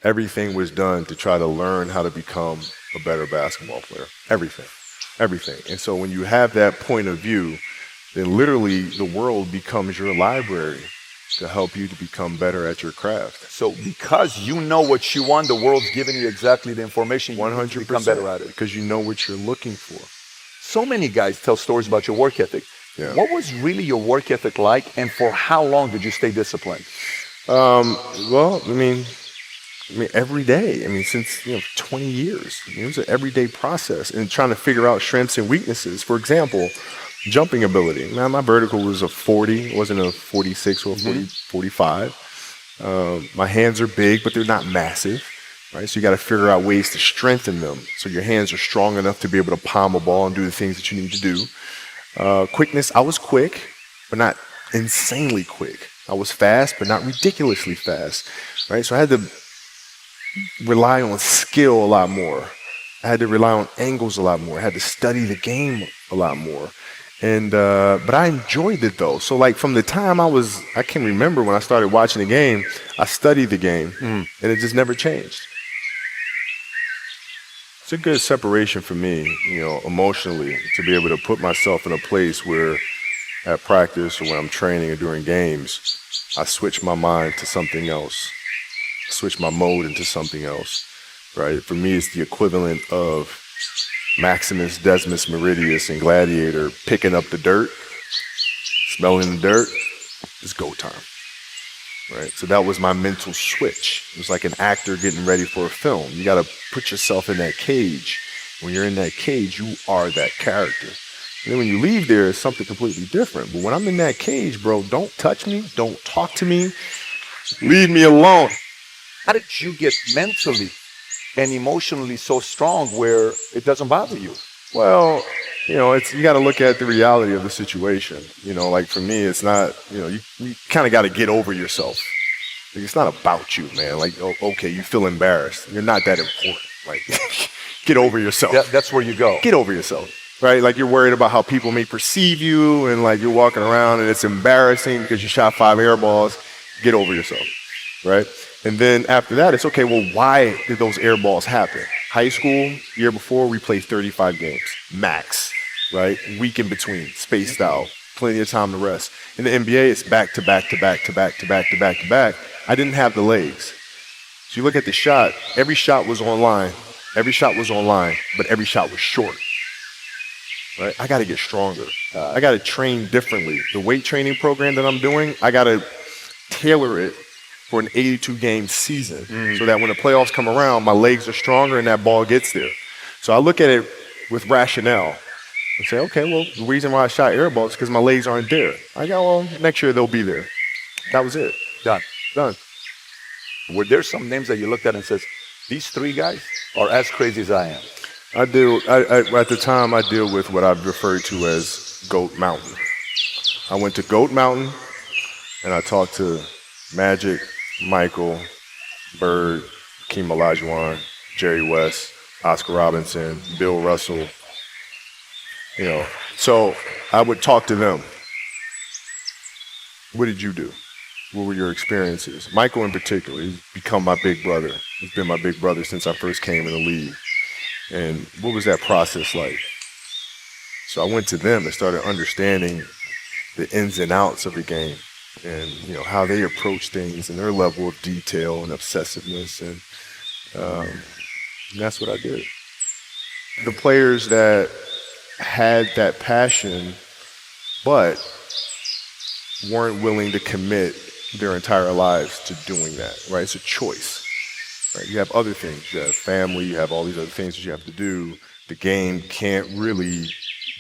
everything was done to try to learn how to become a better basketball player. Everything. Everything. And so when you have that point of view, then literally the world becomes your library to help you to become better at your craft. So because you know what you want, the world's giving you exactly the information you need to become better at it. Because you know what you're looking for. So many guys tell stories about your work ethic. Yeah. What was really your work ethic like, and for how long did you stay disciplined? Well, every day. Since 20 years. It was an everyday process and trying to figure out strengths and weaknesses. For example, jumping ability. Now, my vertical was a 40, it wasn't a 46 or a 45. My hands are big, but they're not massive, right? So you got to figure out ways to strengthen them so your hands are strong enough to be able to palm a ball and do the things that you need to do. Quickness, I was quick, but not insanely quick. I was fast, but not ridiculously fast, right? So I had to rely on skill a lot more. I had to rely on angles a lot more. I had to study the game a lot more. And but I enjoyed it though. So like from the time I can remember when I started watching the game, I studied the game and it just never changed. It's a good separation for me, emotionally, to be able to put myself in a place where at practice or when I'm training or during games, I switch my mind to something else. I switch my mode into something else, right? For me, it's the equivalent of Maximus, Decimus, Meridius, and Gladiator picking up the dirt, smelling the dirt. It's go time, right? So that was my mental switch. It was like an actor getting ready for a film. You got to put yourself in that cage. When you're in that cage, you are that character. And then when you leave there, it's something completely different. But when I'm in that cage, bro, don't touch me. Don't talk to me. Leave me alone. How did you get mentally and emotionally so strong where it doesn't bother you? Well, you got to look at the reality of the situation. Like for me, it's not, you kind of got to get over yourself. Like, it's not about you, man. Like, okay, you feel embarrassed. You're not that important. Like, get over yourself. That's where you go. Get over yourself, right? Like you're worried about how people may perceive you and like you're walking around and it's embarrassing because you shot 5 air balls. Get over yourself, right? And then after that, it's okay, well, why did those air balls happen? High school, year before, we played 35 games, max, right? Week in between, spaced out, plenty of time to rest. In the NBA, it's back to back to back to back to back to back to back. I didn't have the legs. So you look at the shot, every shot was online. Every shot was online, but every shot was short, right? I got to get stronger. I got to train differently. The weight training program that I'm doing, I got to tailor it for an 82-game season so that when the playoffs come around, my legs are stronger and that ball gets there. So I look at it with rationale and say, okay, well, the reason why I shot air balls is because my legs aren't there. I go, well, next year they'll be there. That was it. Done. Were there some names that you looked at and says, these 3 guys are as crazy as I am? I at the time, I deal with what I've referred to as Goat Mountain. I went to Goat Mountain and I talked to Magic, Michael, Bird, Hakeem Olajuwon, Jerry West, Oscar Robinson, Bill Russell. So I would talk to them. What did you do? What were your experiences? Michael in particular, he's become my big brother. He's been my big brother since I first came in the league. And what was that process like? So I went to them and started understanding the ins and outs of the game and, how they approach things and their level of detail and obsessiveness. And that's what I did. The players that had that passion but weren't willing to commit their entire lives to doing that, right? It's a choice, right? You have other things. You have family. You have all these other things that you have to do. The game can't really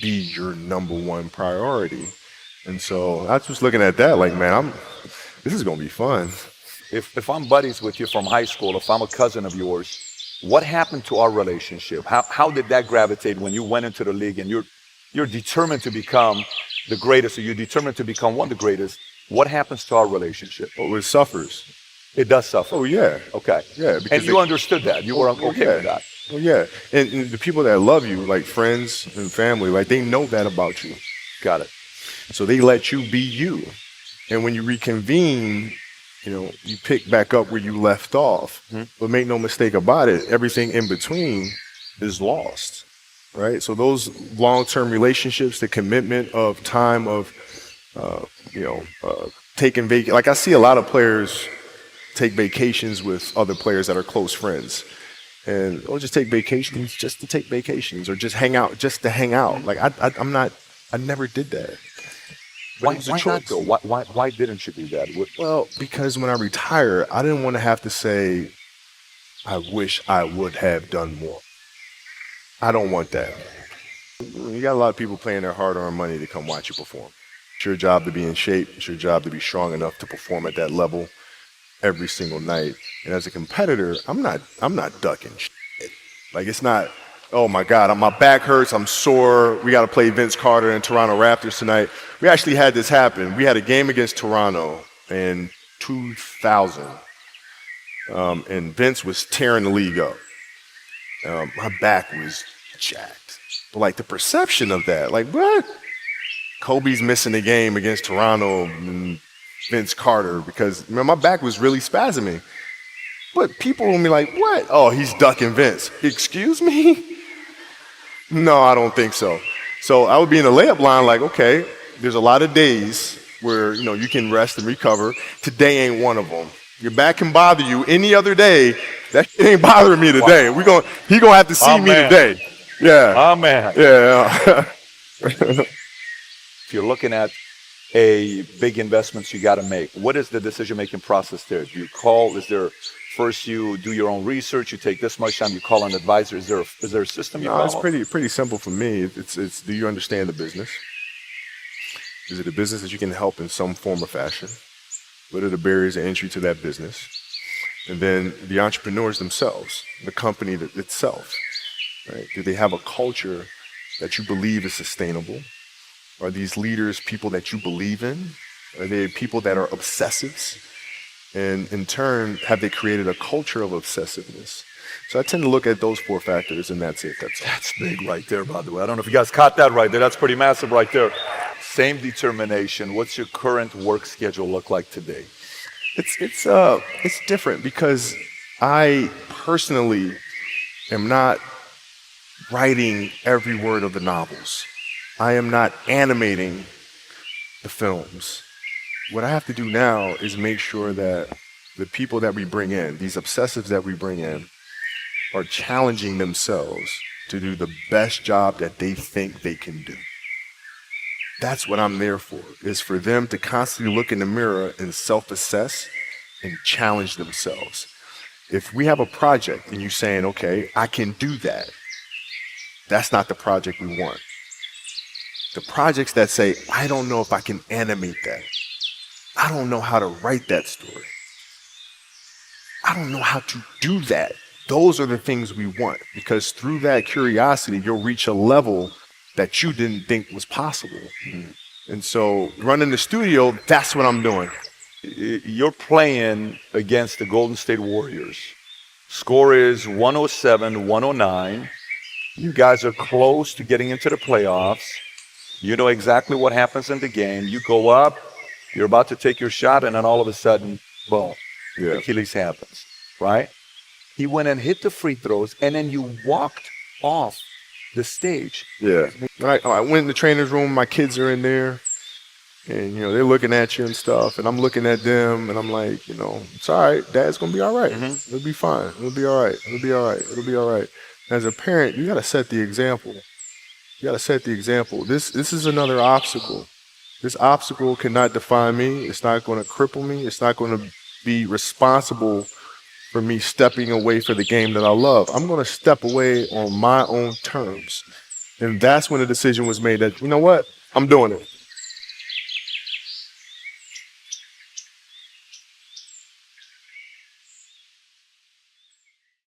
be your number one priority. And so I was just looking at that like, man, this is going to be fun. If I'm buddies with you from high school, if I'm a cousin of yours, what happened to our relationship? How did that gravitate when you went into the league and you're determined to become the greatest, or you're determined to become one of the greatest? What happens to our relationship? Oh, it suffers. It does suffer. Oh, yeah. Okay. Yeah. And you understood that. You were okay with that. Oh, yeah. And the people that love you, like friends and family, like they know that about you. Got it. So they let you be you. And when you reconvene you pick back up where you left off. Mhm. But make no mistake about it, everything in between is lost, right? So those long-term relationships, the commitment of time of, uh, you know, taking like I see a lot of players take vacations with other players that are close friends. And or just take vacations just to take vacations or just hang out just to hang out. Like I never did that. But Why, it was a why not choice. though? Why didn't you do that? Well, because when I retire, I didn't want to have to say, I wish I would have done more. I don't want that. You got a lot of people paying their hard-earned money to come watch you perform. It's your job to be in shape. It's your job to be strong enough to perform at that level every single night. And as a competitor, I'm not ducking shit. Like it's not, oh my God, my back hurts, I'm sore. We got to play Vince Carter and Toronto Raptors tonight. We actually had this happen. We had a game against Toronto in 2000, and Vince was tearing the league up. My back was jacked. But like the perception of that, like what? Kobe's missing the game against Toronto and Vince Carter because my back was really spasming. But people will be like, what? Oh, he's ducking Vince. Excuse me? No, I don't think so. So I would be in the layup line like, okay, there's a lot of days where, you can rest and recover. Today ain't one of them. Your back can bother you any other day. That shit ain't bothering me today. He gonna have to see me today. Yeah. Oh man. Yeah. If you're looking at a big investments you got to make, what is the decision-making process there? Do you call? Is there first you do your own research? You take this much time. You call an advisor. Is there a system you No, follow? it's pretty simple for me. It's do you understand the business? Is it a business that you can help in some form or fashion? What are the barriers of entry to that business? And then the entrepreneurs themselves, the company itself, right? Do they have a culture that you believe is sustainable? Are these leaders people that you believe in? Are they people that are obsessives? And in turn, have they created a culture of obsessiveness? So I tend to look at those four factors, and that's it. That's all. That's big right there, by the way. I don't know if you guys caught that right there. That's pretty massive right there. Same determination. What's your current work schedule look like today? It's different because I personally am not writing every word of the novels. I am not animating the films. What I have to do now is make sure that the people that we bring in, these obsessives that we bring in, are challenging themselves to do the best job that they think they can do. That's what I'm there for, is for them to constantly look in the mirror and self-assess and challenge themselves. If we have a project and you're saying, okay, I can do that, that's not the project we want. The projects that say, I don't know if I can animate that. I don't know how to write that story. I don't know how to do that. Those are the things we want, because through that curiosity, you'll reach a level that you didn't think was possible. And so running the studio, that's what I'm doing. You're playing against the Golden State Warriors. Score is 107-109. You guys are close to getting into the playoffs. You know exactly what happens in the game. You go up, you're about to take your shot, and then all of a sudden, boom, Achilles happens, right? He went and hit the free throws, and then you walked off the stage. Yeah. I went in the trainer's room, my kids are in there, and, they're looking at you and stuff, and I'm looking at them, and I'm like, it's all right. Dad's going to be all right. It'll be fine. It'll be all right. It'll be all right. It'll be all right. As a parent, you got to set the example. You got to set the example. This is another obstacle. This obstacle cannot define me. It's not going to cripple me. It's not going to be responsible for me stepping away for the game that I love. I'm going to step away on my own terms. And that's when the decision was made that, you know what? I'm doing it.